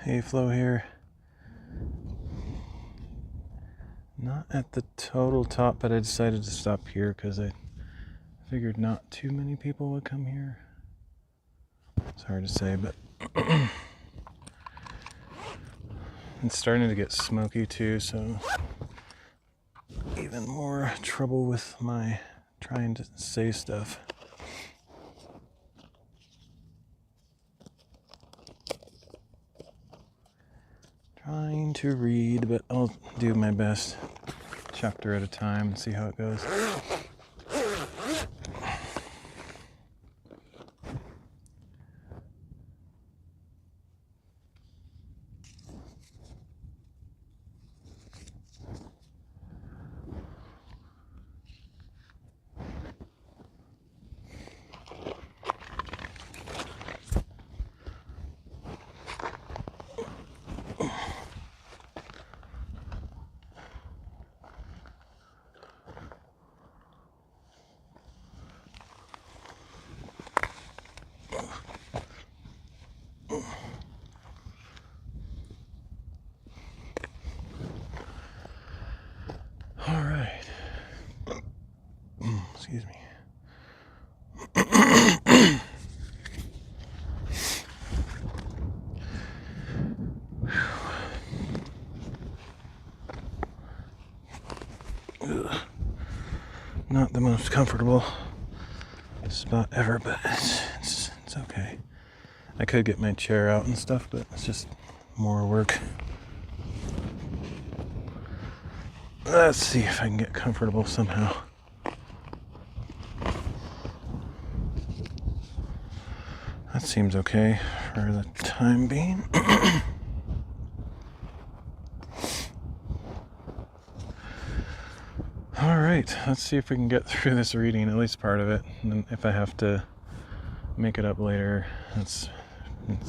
hay flow here. Not at the total top, but I decided to stop here because I figured not too many people would come here. It's hard to say, but it's starting to get smoky too, so even more trouble with my trying to say stuff. Trying to read, but I'll do my best, chapter at a time, and see how it goes. All right. Excuse me. Not the most comfortable spot ever, but it's okay. I could get my chair out and stuff, but it's just more work. Let's see if I can get comfortable somehow. That seems okay for the time being. All right, let's see if we can get through this reading, at least part of it. And then if I have to make it up later, it's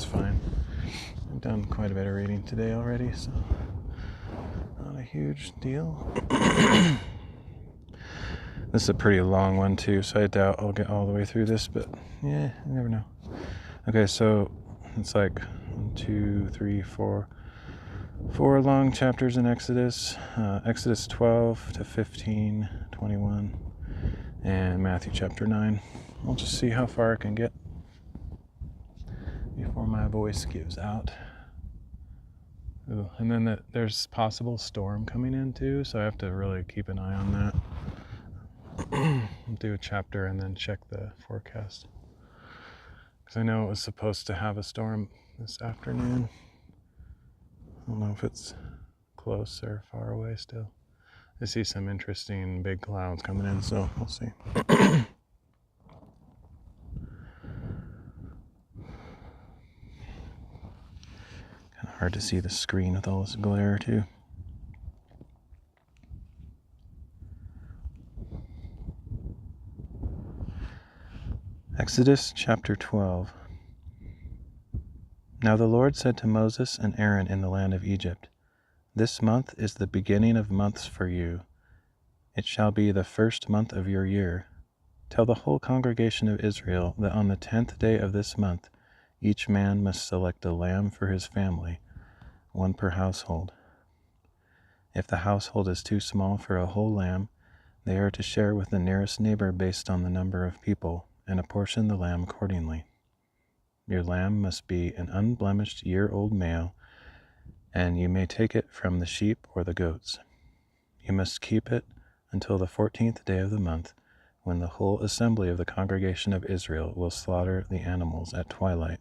fine. I've done quite a bit of reading today already, so not a huge deal. This is a pretty long one too, so I doubt I'll get all the way through this, but yeah, you never know. Okay, so it's like 1, 2, 3, 4 long chapters in Exodus. Exodus 12 to 15, 21, and Matthew chapter 9. We'll just see how far I can get before my voice gives out. Ooh, and then there's possible storm coming in too, so I have to really keep an eye on that. Do a chapter and then check the forecast. Because I know it was supposed to have a storm this afternoon. I don't know if it's close or far away still. I see some interesting big clouds coming in, so we'll see. Kind of hard to see the screen with all this glare too. Exodus chapter 12. Now the Lord said to Moses and Aaron in the land of Egypt, "This month is the beginning of months for you. It shall be the first month of your year. Tell the whole congregation of Israel that on the 10th day of this month, each man must select a lamb for his family, one per household. If the household is too small for a whole lamb, they are to share with the nearest neighbor based on the number of people, and apportion the lamb accordingly. Your lamb must be an unblemished year-old male, and you may take it from the sheep or the goats. You must keep it until the 14th day of the month, when the whole assembly of the congregation of Israel will slaughter the animals at twilight.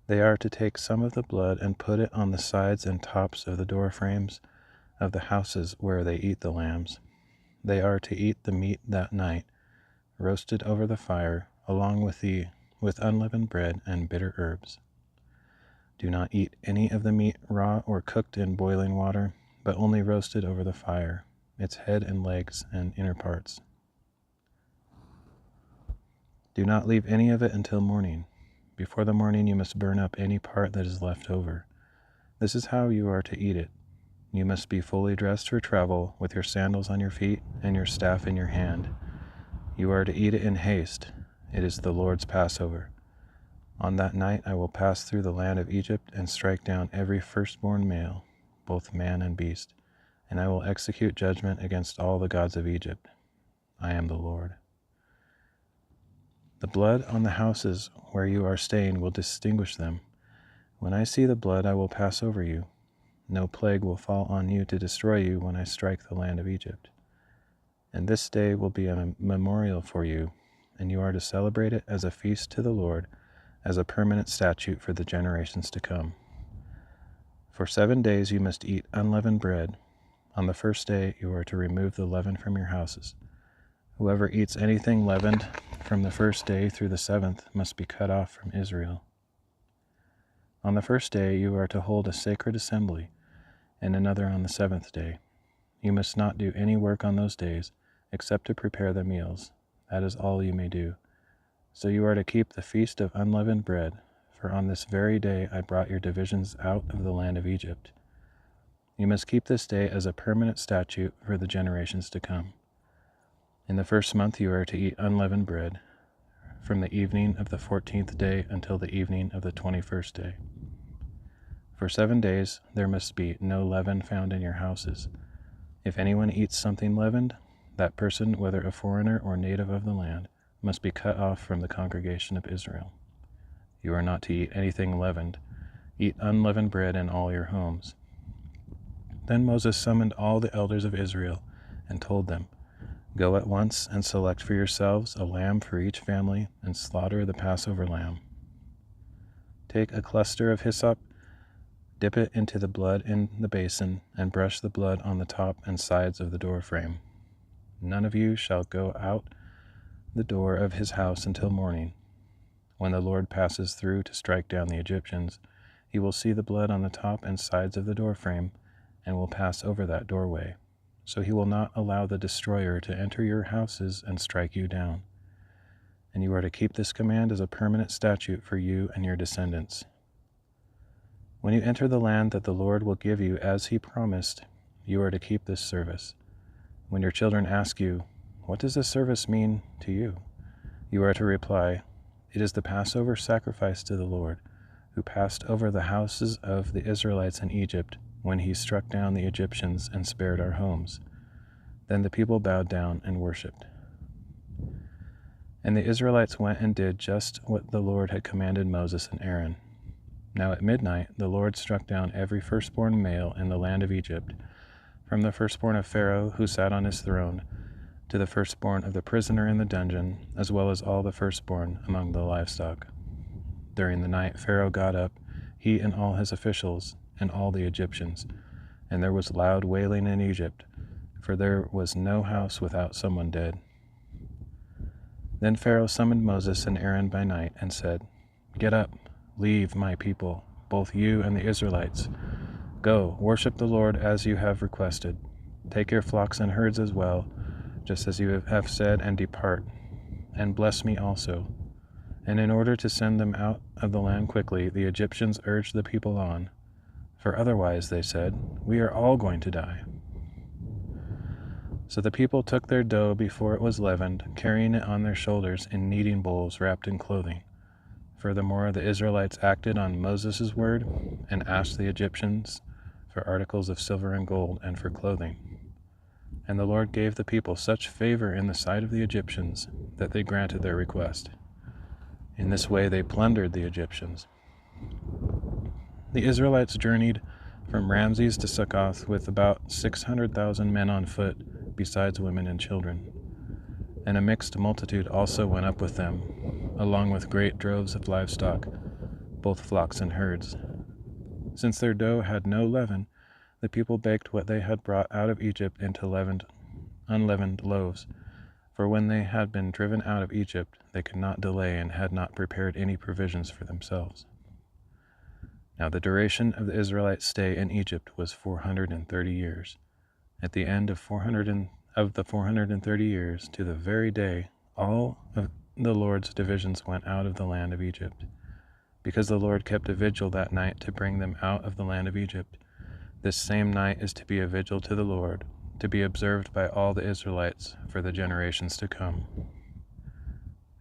They are to take some of the blood and put it on the sides and tops of the door frames of the houses where they eat the lambs. They are to eat the meat that night, roasted over the fire, along with unleavened bread and bitter herbs. Do not eat any of the meat raw or cooked in boiling water, but only roasted over the fire, its head and legs and inner parts. Do not leave any of it until morning. Before the morning you must burn up any part that is left over. This is how you are to eat it. You must be fully dressed for travel, with your sandals on your feet and your staff in your hand. You are to eat it in haste. It is the Lord's Passover. On that night I will pass through the land of Egypt and strike down every firstborn male, both man and beast, and I will execute judgment against all the gods of Egypt. I am the Lord. The blood on the houses where you are staying will distinguish them. When I see the blood, I will pass over you. No plague will fall on you to destroy you when I strike the land of Egypt. And this day will be a memorial for you, and you are to celebrate it as a feast to the Lord, as a permanent statute for the generations to come. For 7 days you must eat unleavened bread. On the first day you are to remove the leaven from your houses. Whoever eats anything leavened from the first day through the 7th must be cut off from Israel. On the first day you are to hold a sacred assembly, and another on the 7th day. You must not do any work on those days, except to prepare the meals. That is all you may do. So you are to keep the feast of unleavened bread, for on this very day I brought your divisions out of the land of Egypt. You must keep this day as a permanent statute for the generations to come. In the first month you are to eat unleavened bread, from the evening of the 14th day until the evening of the 21st day. For 7 days there must be no leaven found in your houses. If anyone eats something leavened, that person, whether a foreigner or native of the land, must be cut off from the congregation of Israel. You are not to eat anything leavened. Eat unleavened bread in all your homes. Then Moses summoned all the elders of Israel and told them, Go at once and select for yourselves a lamb for each family and slaughter the Passover lamb. Take a cluster of hyssop, dip it into the blood in the basin, and brush the blood on the top and sides of the door frame. None of you shall go out the door of his house until morning. When the Lord passes through to strike down the Egyptians, he will see the blood on the top and sides of the door frame and will pass over that doorway. So he will not allow the destroyer to enter your houses and strike you down. And you are to keep this command as a permanent statute for you and your descendants. When you enter the land that the Lord will give you as he promised, you are to keep this service. When your children ask you, What does this service mean to you? You are to reply, It is the Passover sacrifice to the Lord, who passed over the houses of the Israelites in Egypt when he struck down the Egyptians and spared our homes. Then the people bowed down and worshipped. And the Israelites went and did just what the Lord had commanded Moses and Aaron. Now at midnight the Lord struck down every firstborn male in the land of Egypt, from the firstborn of Pharaoh who sat on his throne, to the firstborn of the prisoner in the dungeon, as well as all the firstborn among the livestock. During the night Pharaoh got up, he and all his officials, and all the Egyptians, and there was loud wailing in Egypt, for there was no house without someone dead. Then Pharaoh summoned Moses and Aaron by night and said, Get up, leave my people, both you and the Israelites. Go, worship the Lord as you have requested. Take your flocks and herds as well, just as you have said, and depart, and bless me also. And in order to send them out of the land quickly, the Egyptians urged the people on. For otherwise, they said, we are all going to die. So the people took their dough before it was leavened, carrying it on their shoulders in kneading bowls wrapped in clothing. Furthermore, the Israelites acted on Moses' word and asked the Egyptians for articles of silver and gold and for clothing. And the Lord gave the people such favor in the sight of the Egyptians that they granted their request. In this way they plundered the Egyptians. The Israelites journeyed from Ramses to Succoth with about 600,000 men on foot, besides women and children. And a mixed multitude also went up with them, along with great droves of livestock, both flocks and herds. Since their dough had no leaven, the people baked what they had brought out of Egypt into unleavened loaves. For when they had been driven out of Egypt, they could not delay and had not prepared any provisions for themselves. Now the duration of the Israelites' stay in Egypt was 430 years. At the end of the 430 years, to the very day, all of the Lord's divisions went out of the land of Egypt. Because the Lord kept a vigil that night to bring them out of the land of Egypt, this same night is to be a vigil to the Lord, to be observed by all the Israelites for the generations to come.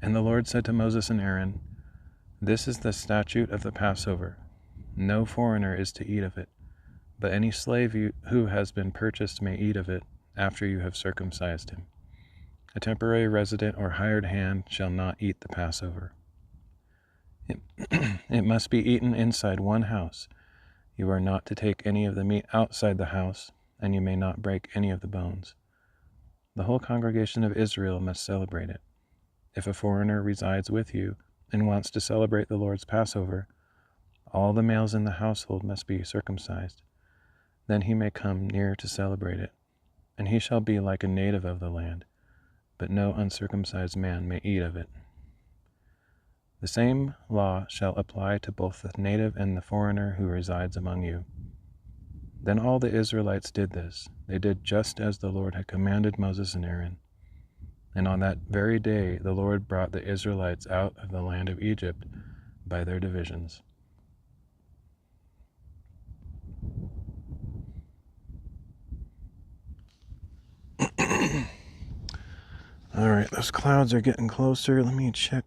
And the Lord said to Moses and Aaron, This is the statute of the Passover. No foreigner is to eat of it, but any slave who has been purchased may eat of it after you have circumcised him. A temporary resident or hired hand shall not eat the Passover. It must be eaten inside one house. You are not to take any of the meat outside the house, and you may not break any of the bones. The whole congregation of Israel must celebrate it. If a foreigner resides with you and wants to celebrate the Lord's Passover, all the males in the household must be circumcised. Then he may come near to celebrate it, and he shall be like a native of the land, but no uncircumcised man may eat of it. The same law shall apply to both the native and the foreigner who resides among you. Then all the Israelites did this. They did just as the Lord had commanded Moses and Aaron. And on that very day the Lord brought the Israelites out of the land of Egypt by their divisions. All right, those clouds are getting closer. Let me check.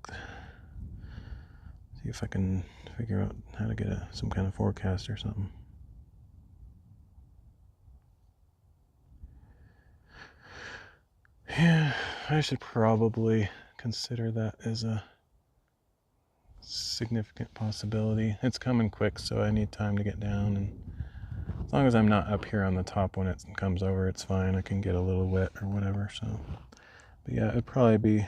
See if I can figure out how to get some kind of forecast or something. Yeah, I should probably consider that as a significant possibility. It's coming quick, so I need time to get down, and as long as I'm not up here on the top when it comes over, it's fine. I can get a little wet or whatever, so. But yeah, it'd probably be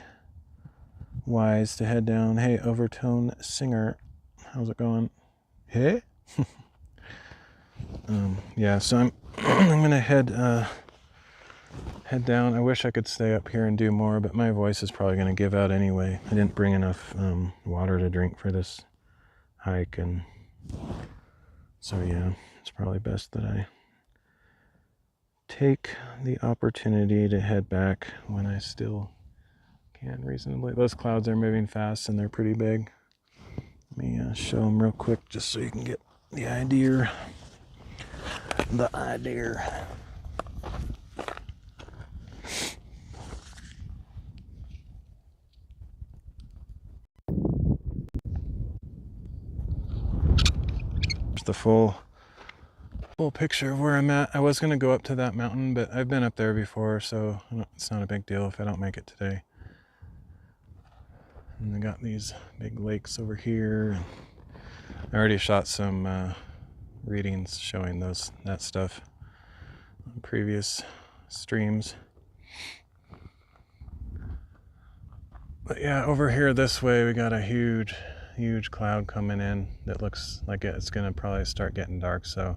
wise to head down. Hey, Overtone Singer, how's it going? Hey? Yeah, so I'm gonna head down. I wish I could stay up here and do more, but my voice is probably gonna give out anyway. I didn't bring enough water to drink for this hike, and so yeah, it's probably best that I take the opportunity to head back when I still can reasonably. Those clouds are moving fast and they're pretty big. Let me show them real quick just so you can get the idea. The full picture of where I'm at. I was going to go up to that mountain, but I've been up there before, so it's not a big deal if I don't make it today. And I got these big lakes over here. I already shot some readings showing that stuff on previous streams. But yeah, over here this way we got a huge cloud coming in that looks like it's going to probably start getting dark, so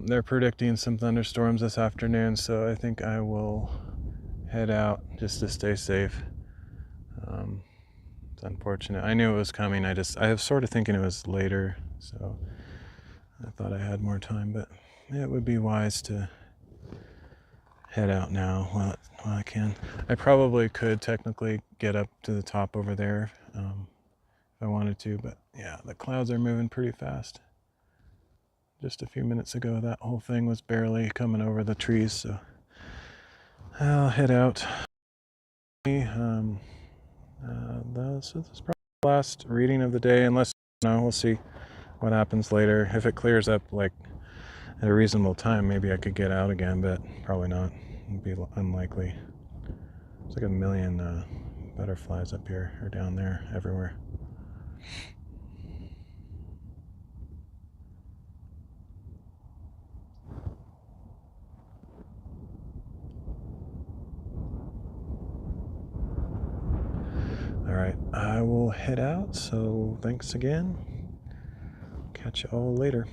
they're predicting some thunderstorms this afternoon, so I think I will head out just to stay safe. It's unfortunate. I knew it was coming. I was sort of thinking it was later, so I thought I had more time, but it would be wise to head out now while I can. I probably could technically get up to the top over there if I wanted to, but yeah, the clouds are moving pretty fast. Just a few minutes ago, that whole thing was barely coming over the trees, so I'll head out. So this is probably the last reading of the day, unless, we'll see what happens later. If it clears up like at a reasonable time, maybe I could get out again, but probably not. It'd be unlikely. There's like a million butterflies up here or down there, everywhere. All right, I will head out, so thanks again. Catch you all later.